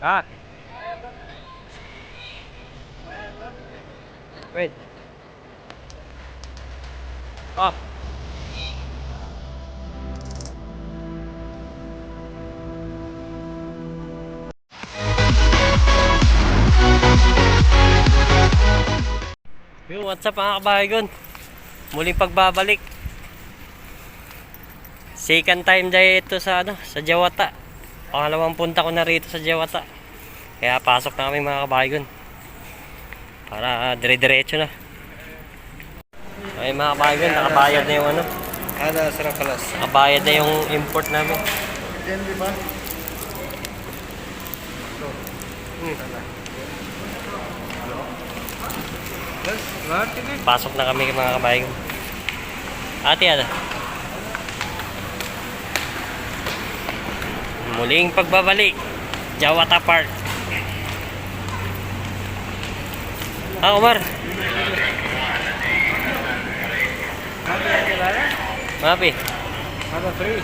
Ah, wait. Off. Yo, what's up mga kabahagon? Muling pagbabalik. Second time dahil ito sa sa Jawata. Pangalawang punta ko na rito sa Jawata. Kaya pasok na kami mga kabahagon. Para dire-diretso na. Ay mga kabahagon, nakabayad na yung nakabayad na yung import namin. Yan, di ba? Pasok na kami mga kabahagon. Ate, muling pagbabalik. Jawata Park. Omar. Mapi. Ada free.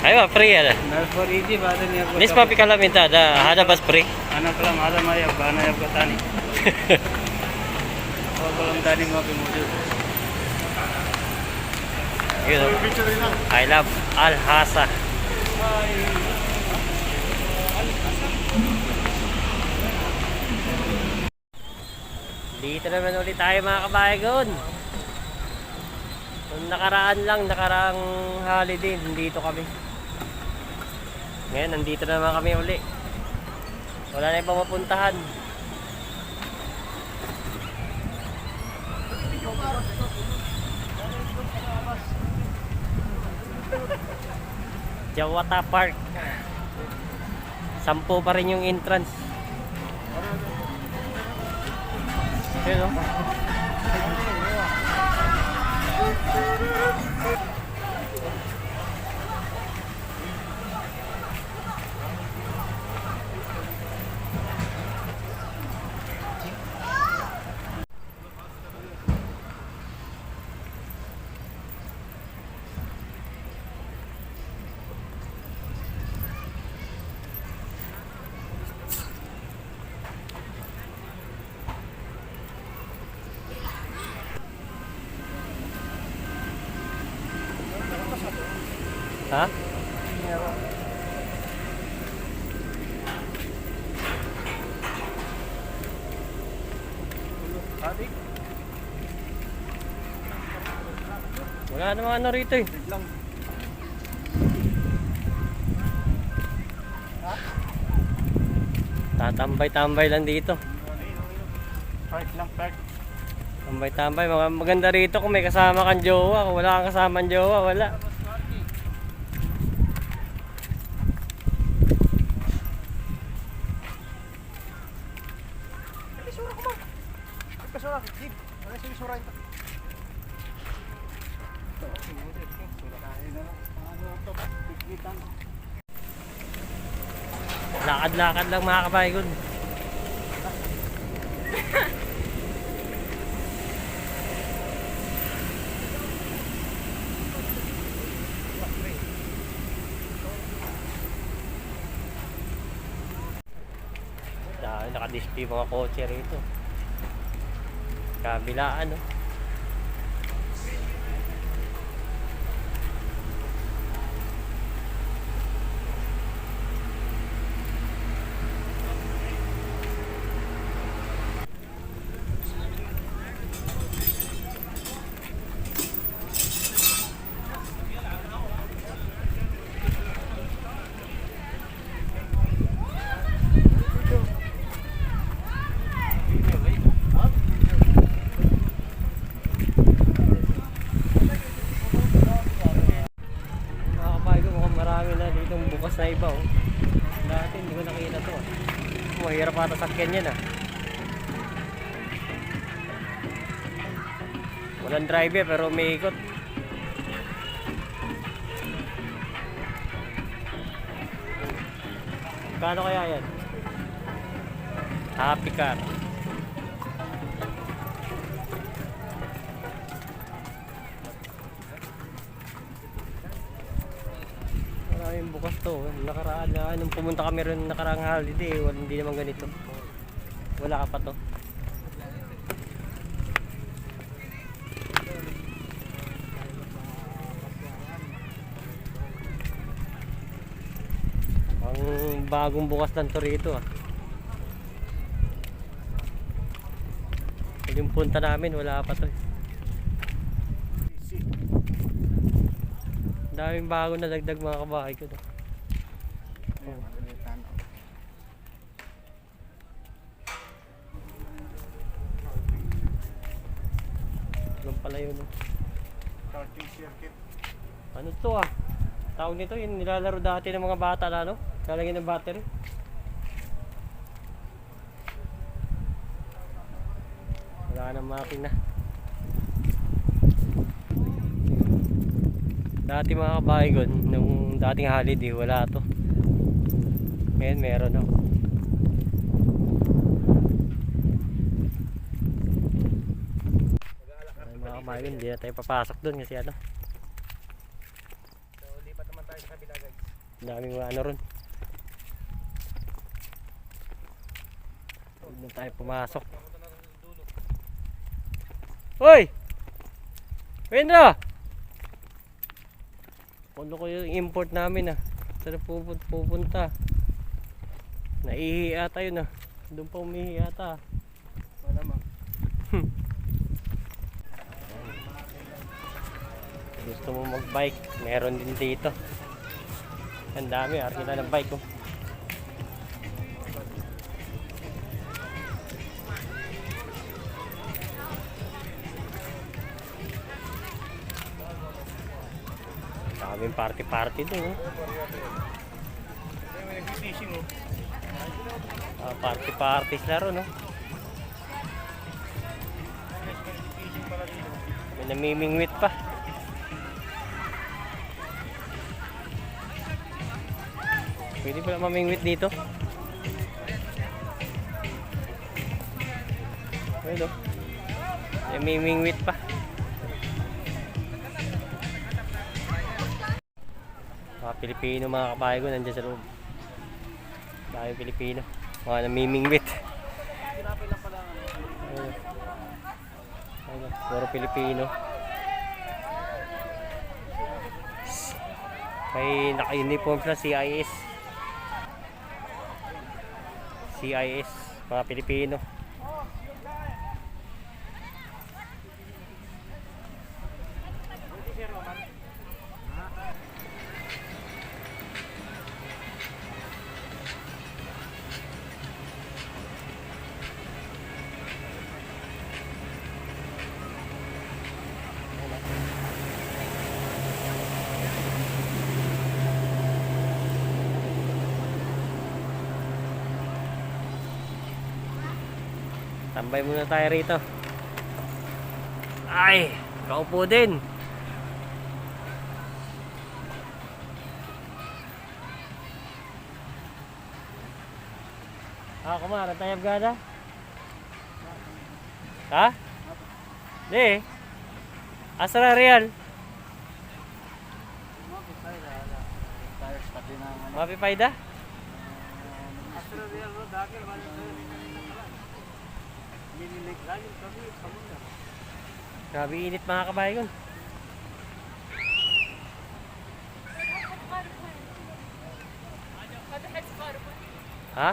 Ayo, free ada. Nas for easy baada niya ko. Nis papi kala minta ada bas free. Anak lang ada maya bana ya katani. Oh, belum tani mo pimudul. I love Al-Hasa. Dito naman ulit tayo mga kabahagon. Nung nakaraang holiday, nandito kami. Ngayon, nandito naman kami uli. Wala na ibang mapuntahan. Jawata Park. 10 pa rin yung entrance. Hello. Ha? Wala naman rito eh. Tatambay-tambay lang dito. Park lang park. Tambay-tambay. Maganda rito kung may kasama kang jowa. Kung wala kang kasamang jowa, wala. Lakad-lakad lang mga kabahagon. Naka-display mga kotse rito. Kabilaan, no? Bukas na iba oh. Dati hindi ko nakita to ah. Mahirap ata sakyan yan ah. Walang driver pero may ikot. Kano kaya yan? Happy car. Daming bukas to. Nakaraan na, nung pumunta kami rin nakaraang holiday, hindi naman ganito. Wala ka pa to. Ang bagong bukas lang to rito ah. Yung punta namin, wala pa to. Daming bago na dagdag mga kabahay ko to. Ganun pala yun. Starting circuit. Ano to ah? Tawag nito yung nilalaro dati ng mga bata na no? Lalagyan ng battery. Wala nang makina. Dati mga kabahay nung dating holiday wala to. Ngayon meron no. Ay, mga kabahay hindi na tayo papasok dun kasi ano. So, lipat naman tayo sa kabila guys. Daming mga ano ron. Huwag na tayo pumasok. Hoy! Wendra! Puno ko yung import namin ah. Saan pupunta? Naihi ata yun ah. Doon pa umihi ata. Malamang. Gusto mo mag-bike? Meron din dito. Ang dami, arkila ng bike oh. Daming party din oh. May fishing oh. Parties laro no. May namimingwit pa. Pwede pala mamingwit dito. Ayun oh. Namimingwit pa. Mga Pilipino mga kabahay ko nandiyan sa loob. Dahil Pilipino. Mga namimingwit. Ayun. Ayun. Puro Pilipino. May naka-uniform sa CIS. CIS. Mga Pilipino. Tambay muna tayo rito. Ay, kaupo din. Kumara tayo gada. Ha? Di. Asra real. Mapipayda? Astra real road dake Minilik lagi kami samunda. Grabe init mga kabayan. Ha?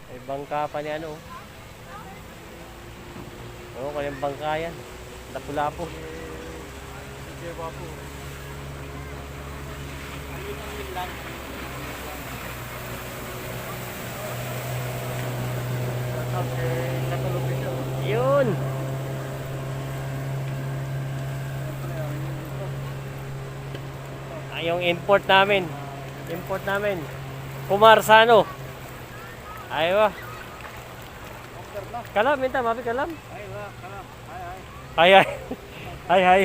Ay bangka pa ni ano. Oo, kanyang bangka yan. Lapu-lapu. Sige bapo. Yun. Yung import namin. Import namin. Kumarsano. Aywa. Kalam, minta, mapi kalam. Ay, wala, kalam. Ay, ay. Ay, ay.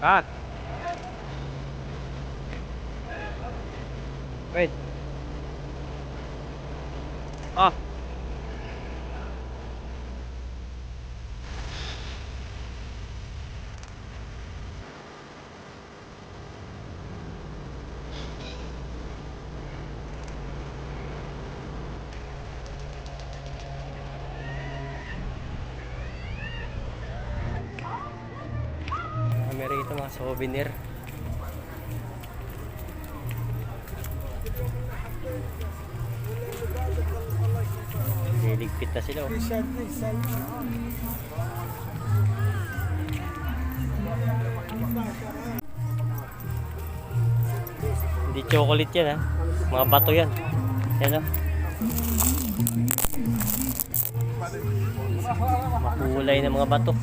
Cut. Wait. Off. Kami rito mga souvenir. Liligpit na sila. Oh. Hindi chocolate yan ha. Mga bato yan. Yan oh. Makulay na mga bato.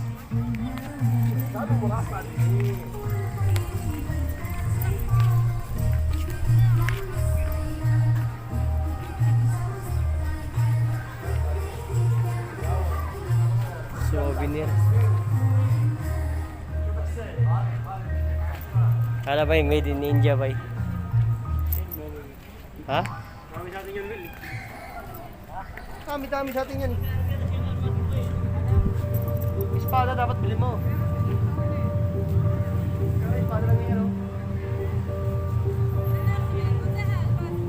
Souvenir. Kala ba yung made in India ba? Ha? Kami natin yung milk. Dami-dami sa atin yan. Espada dapat bilhin mo. Espada lang yan, oh.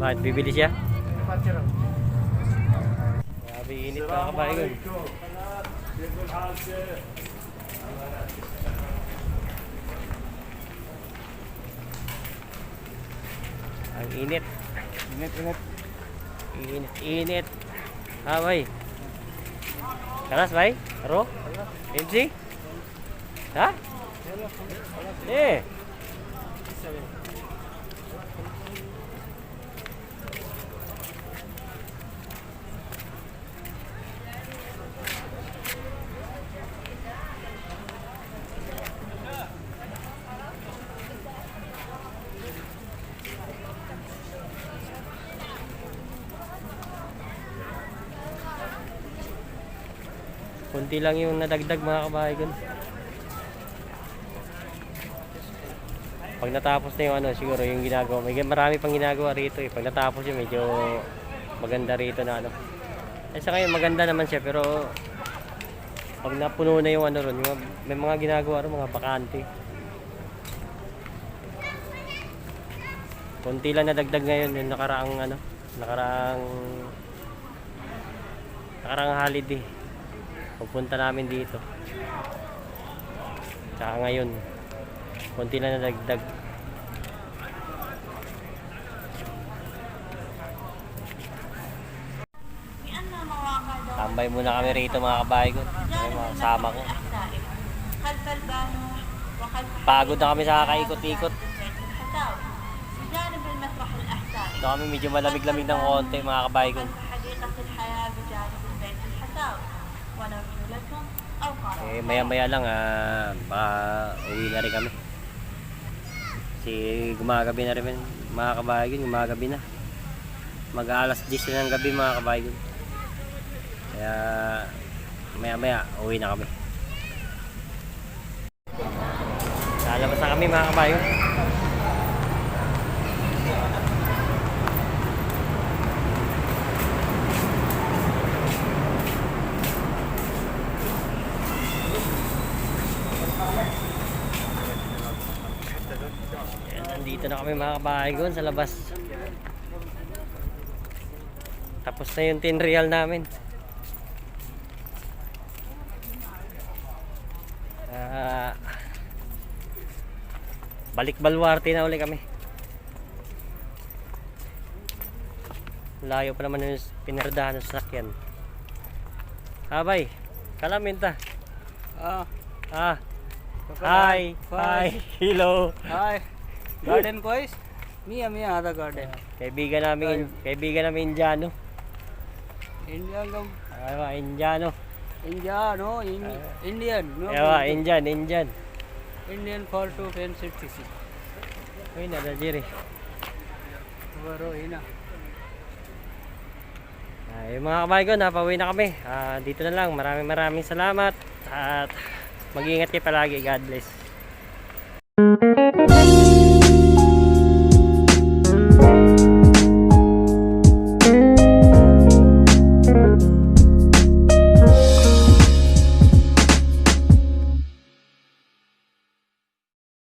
Bakit bibili siya? Patcha lang. Grabe init mga kabayan. Ang init. Init. Init. Ah, bay. Kalas, bay? Aro? MC? Ha? Eh. Kunti lang yung nadagdag mga kabayan. Pag natapos na yung ano, siguro yung ginagawa. May marami pang ginagawa rito eh. Pag natapos yun, medyo maganda rito na ano. Eh sa ngayon maganda naman siya pero pag napuno na yung ano ron, yung, may mga ginagawa ron, mga bakante. Kunti lang nadagdag ngayon yung nakaraang ano, nakaraang holiday. Pagpunta namin dito. Tsaka ngayon, konti na nadagdag. Tambay muna kami rito mga kabahay ko. Ay, mga kasama ko. Pagod na kami sa kakaikot-ikot. Ito kami medyo malamig-lamig ng konti mga kabahay ko. Eh maya-maya lang baka uwi na rin kami. Kasi gumagabi na rin mga kabayan, gumagabi na. Mag-aalas 10 na ng gabi mga kabayan. Kaya maya-maya uwi na kami. Lalabas na kami mga kabayan. Nandito na kami mga kabayan sa labas. Tapos na yung 10 real namin. Balik Baluarte na uli kami. Layo pa naman yung pinardahan ng sasakyan. Abay, kalaminta. Hi. Hello. Hi. Garden ko is? Mia ada garden. Kaibigan namin Indiano. Indian kam. Indiano. Indian. No. Indian. Indian for to fancy TC. Uy, nada diri. Baro ina. Yung mga kabahay ko, napauwi na kami. Dito na lang. Maraming salamat. At mag-iingat kayo palagi. God bless. Thank